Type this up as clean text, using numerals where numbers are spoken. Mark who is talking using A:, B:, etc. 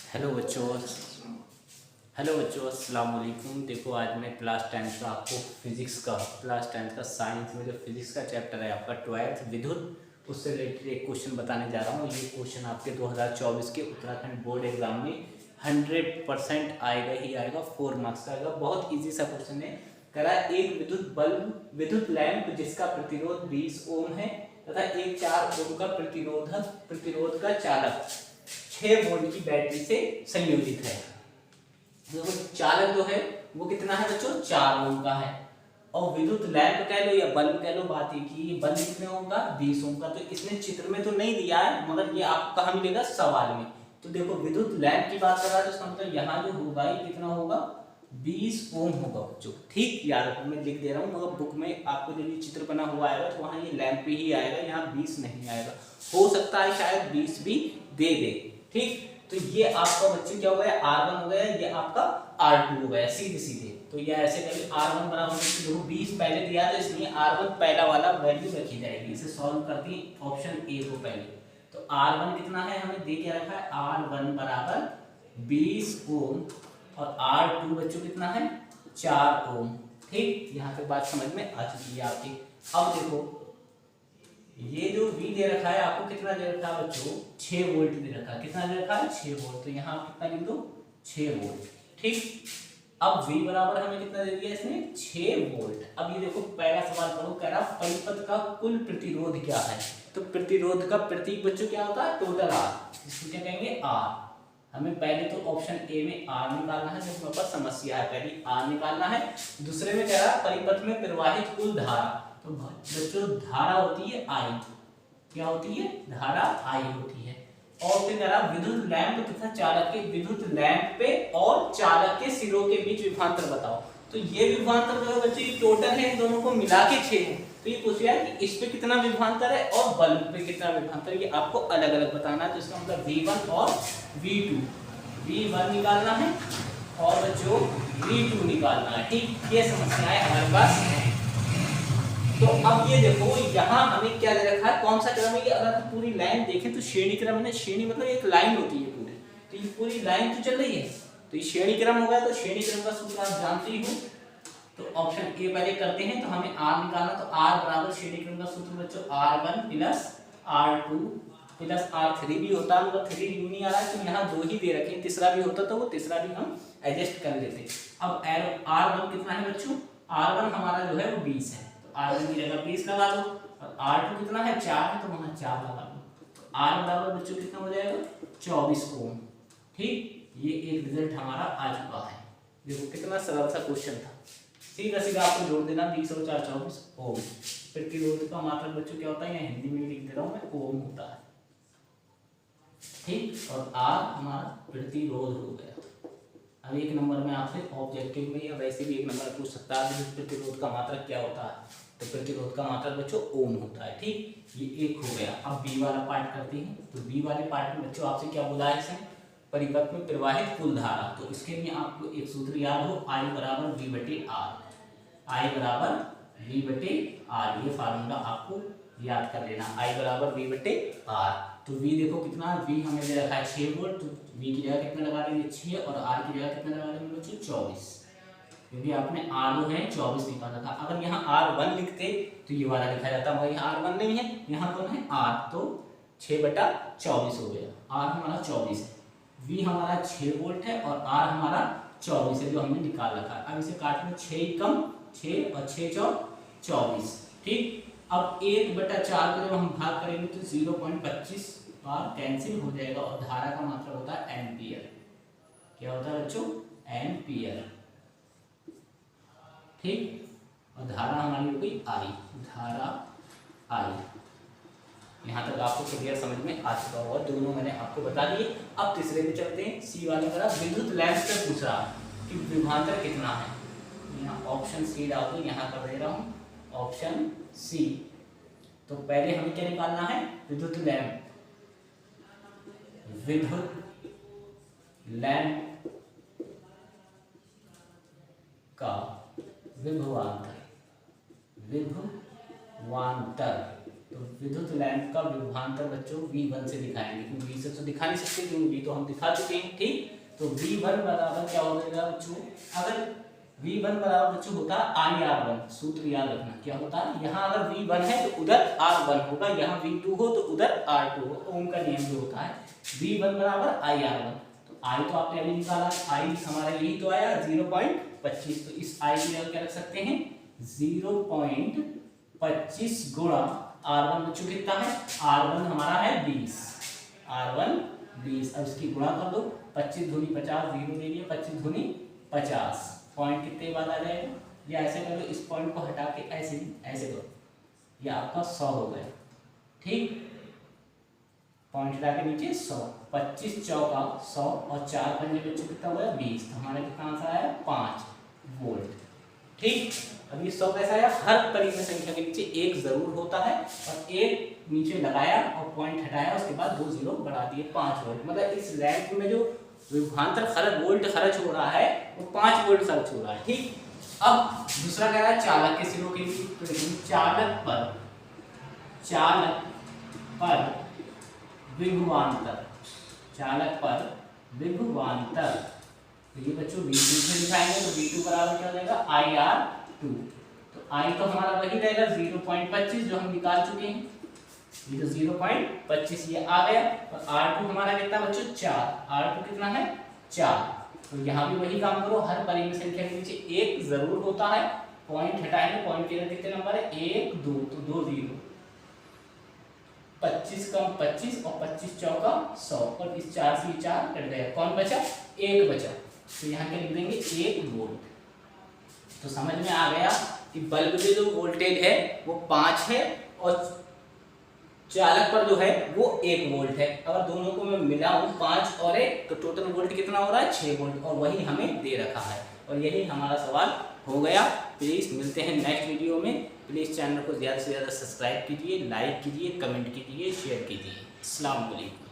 A: Hello बच्चों hello बच्चों अस्सलाम वालेकुम। देखो आज मैं क्लास 10 का आपको क्लास 10 का साइंस में जो फिजिक्स का चैप्टर है आपका 12th विद्युत, उससे रिलेटेड एक क्वेश्चन बताने जा रहा हूँ। ये क्वेश्चन आपके 2024 के उत्तराखंड बोर्ड एग्जाम में 100% आएगा ही आएगा, 4 मार्क्स का आएगा। बहुत ईजी सा क्वेश्चन है। करा एक विद्युत लैंप जिसका प्रतिरोध 20 ओम है तथा एक 4 ओम का प्रतिरोध का चालक 6 वोल्ट की बैटरी से संयोजित है। तो चालक जो है वो कितना है बच्चों, 4 ओम का है। और विद्युत लैंप कह लो या बल्ब कह लो, बात एक ही, बल्ब कितने ओम का, 20 ओम का। तो इसने चित्र में तो नहीं दिया है, मगर ये आपको कहाँ मिलेगा, सवाल में। तो देखो विद्युत लैंप की बात कर रहा है तो इसका मतलब यहाँ जो होगा ये कितना होगा, 20 ओम होगा बच्चों। ठीक याद रखो, मैं लिख दे रहा हूँ, मगर बुक में आपको जब ये चित्र बना हुआ आएगा तो वहाँ ये लैंप ही आएगा, यहाँ 20 नहीं आएगा। हो सकता है शायद 20 भी दे दे। ठीक, तो ये आपका बच्चे क्या हो गया, R1 हो गया, ये आपका R2 हो गया, सीधे सीधे। तो ये ऐसे करेंगे R1 बराबर 20 पहले दिया तो इसलिए R1 पहला वाला वैल्यू रखी जाएगी। इसे सॉल्व करती ऑप्शन ए को पहले। तो R1 कितना है, हमें दे के रखा है R1 बराबर 20 ओम और R2 बच्चों कितना है, 4 ओम। ठीक, यहाँ पे बात समझ में आ चुकी है आपकी। अब देखो ये जो V दे रखा है आपको, कितना दे रखा है बच्चों, 6 वोल्ट दे रखा है। कितना दे रखा है, 6 वोल्ट। तो यहाँ कितना लिख दो, 6 वोल्ट। ठीक, अब V बराबर हमें कितना दे दिया इसने, 6 वोल्ट। अब ये देखो पहला सवाल पढ़ो, कह रहा परिपथ का कुल प्रतिरोध क्या है। तो प्रतिरोध का प्रतीक बच्चों क्या होता है, टोटल R, जिसको क्या कहेंगे R। हमें पहले तो ऑप्शन ए में R निकालना है, जो हमारे पास समस्या है, पहले R निकालना है। दूसरे में कह रहा परिपथ में प्रवाहित कुल धारा। तो बच्चों धारा होती है I, क्या होती है, धारा I होती है। और फिर कह रहा विद्युत लैंप तथा चालक के विद्युत लैंप पे और चालक के सिरों के बीच विभवांतर बताओ। तो ये विभवांतर जो है बच्चों ये टोटल है, इन दोनों को मिला के 6 है। तो ये पूछ रहा है कि इस पे कितना विभवांतर है और बल्ब पे कितना विभवांतर है, ये आपको अलग अलग बताना है। तो इसका मतलब V1 और V2, V1 निकालना है और बच्चों V2 निकालना है। ठीक, ये समस्या है हमारे पास। तो अब ये देखो यहाँ हमें क्या दे रखा है, कौन सा क्रम है ये। अगर हम पूरी लाइन देखें तो श्रेणी क्रम है। श्रेणी मतलब एक लाइन होती है पूरी, तो ये पूरी लाइन तो चल रही है, तो ये श्रेणी क्रम होगा। तो श्रेणी क्रम का सूत्र आप जानते ही हो। तो ऑप्शन ए पहले करते हैं। तो हमें R निकालना, तो R बराबर श्रेणी क्रम का सूत्र बच्चों R1 plus R2 plus R3 भी होता है, मगर 3 यूं नहीं आ रहा है तो यहाँ 2 ही दे रखे हैं। तीसरा भी होता तो वो तीसरा भी हम एडजस्ट कर लेते। अब R1 कितना है बच्चों, R1 हमारा जो है वो 20 है, R1 की जगह 20 लगा दो। और R2 कितना है, 4 है, तो वहां 4 लगा दो। तो R बराबर बच्चों कितना हो जाएगा, 24 ओम। ठीक, ये एक रिजल्ट हमारा आ चुका है। देखो कितना सरल सा क्वेश्चन था, सीधा सीधा आपको जोड़ देना, 20 और 4 24 ओम। प्रतिरोध का मात्रक बच्चों क्या होता है, यहाँ हिंदी में लिख दे रहा हूँ मैं, ओम होता है। ठीक, और R हमारा प्रतिरोध हो गया। अब एक नंबर में आपसे ऑब्जेक्टिव में या वैसे भी एक नंबर पूछ सकता है प्रतिरोध का मात्रक क्या होता है। तो प्रतिरोध का मात्रक बच्चों ओम होता है। ठीक, ये एक हो गया। अब बी वाला पार्ट करते हैं। तो बी वाले पार्ट में बच्चों आपसे क्या बोला है, इसमें परिपथ में प्रवाहित कुल धारा। तो इसके लिए आपको एक सूत्र याद हो, I बराबर V बटे R। I बराबर V बटे R, ये फार्मूला आपको याद कर लेना, I बराबर V बटे R। तो V देखो कितना, V हमें दे रखा है 6 वोल्ट, तो V की जगह कितना लगा देंगे 6 और R की जगह कितना लगा देंगे बच्चों 24, क्योंकि आपने R है 24 निकाला था। अगर यहाँ R1 लिखते तो ये वाला लिखा जाता, मगर यहाँ R1 नहीं है, यहाँ कौन है R, तो 6/24 हो गया। R हमारा 24 है, V हमारा 6 वोल्ट है और R हमारा 24 है जो हमने निकाल रखा है। अब इसे काटने 6 कम 6 और 6 चौक 24। ठीक, अब 1/4 को जब हम भाग करेंगे तो 0.25 बार कैंसिल हो जाएगा और धारा का मात्रा होता है एम्पियर। क्या होता है बच्चों, एम्पियर। ठीक, और धारा हमारी हो गई I, धारा I। यहाँ तक आपको क्लियर समझ में आ चुका होगा, दोनों मैंने आपको बता दिए। अब तीसरे में चलते हैं। सी वाले का विद्युत लैंप से पूछ रहा कि विभवांतर कितना है। यहाँ ऑप्शन सी डाल दो, यहाँ कर दे रहा हूँ ऑप्शन सी। तो पहले हमें क्या निकालना है, विद्युत लैंप का विभवांतर तो विद्युत लैंप का विभवांतर बच्चों V1 से दिखाएंगे, क्योंकि V से तो दिखा नहीं सकते, क्योंकि V तो हम दिखा चुके हैं। ठीक, तो V1 बराबर क्या हो जाएगा बच्चों, अगर V1 बराबर बच्चों होता है IR1, सूत्र याद रखना क्या होता है, यहाँ अगर V1 है तो उधर R1 होगा, यहाँ V2 हो तो उधर R2 हो। ओम का नियम जो होता है V1 बराबर IR1, तो I तो आपने अभी निकाला, I हमारा यही तो आया 0.25, तो इस I की जगह क्या रख सकते हैं 0.25 गुणा R1 बच्चों कितना है, R1 हमारा है 20, R1 20, अब इसकी गुणा कर दो, 25 दूनी 50, 0 ले लिया, 25 दूनी 50, पॉइंट कितने बाद आ जाएगा, या ऐसे कर लो, इस पॉइंट को हटा के ऐसे करो, ये आपका 100 हो गया। ठीक, पॉइंट हटा के नीचे 100, 25 चौका 100 और 4 पंजे बच्चों कितना हुआ 20, तो हमारा कितना आंसर आया 5 वोल्ट। ठीक, अब ये 100 कैसा आया, हर परिमेय संख्या के नीचे एक जरूर होता है, और एक नीचे लगाया और पॉइंट हटाया, उसके बाद 2 जीरो बढ़ा दिए, 5 वोल्ट। मतलब इस लैंप में जो विभवांतर खर्च वोल्ट खर्च हो रहा है वो 5 वोल्ट खर्च हो रहा है। ठीक, अब दूसरा कह रहा है चालक के सिरों के लिए, तो देखिए चालक पर विभवांतर, चालक पर विभवांतर, तो ये बच्चों V2 से दिखाएंगे, तो V2 बराबर क्या हो जाएगा IR2, तो I तो हमारा वही रहेगा 0.25 जो हम निकाल चुके हैं, ये तो 0.25 ये आ गया, और R2 हमारा कितना बच्चों 4, R2 कितना है 4, तो यहाँ भी वही काम करो, हर परिमेय संख्या के नीचे एक जरूर होता है, पॉइंट हटाएंगे, पॉइंट के कितने नंबर है 1 2, तो 2 0, 25 कम 25 और 25 चौका 100, और इस 4 से 4 कट गया, कौन बचा 1 बचा, तो यहाँ क्या लिख देंगे 1 वोल्ट। तो समझ में आ गया कि बल्ब में जो वोल्टेज है वो 5 है और चालक पर जो है वो 1 वोल्ट है। अगर दोनों को मैं मिलाऊं 5 और 1 तो टोटल वोल्ट कितना हो रहा है 6 वोल्ट, और वही हमें दे रखा है, और यही हमारा सवाल हो गया। प्लीज़ मिलते हैं नेक्स्ट वीडियो में, प्लीज़ चैनल को ज़्यादा से ज़्यादा सब्सक्राइब कीजिए, लाइक कीजिए, कमेंट कीजिए, शेयर कीजिए। अस्सलाम वालेकुम।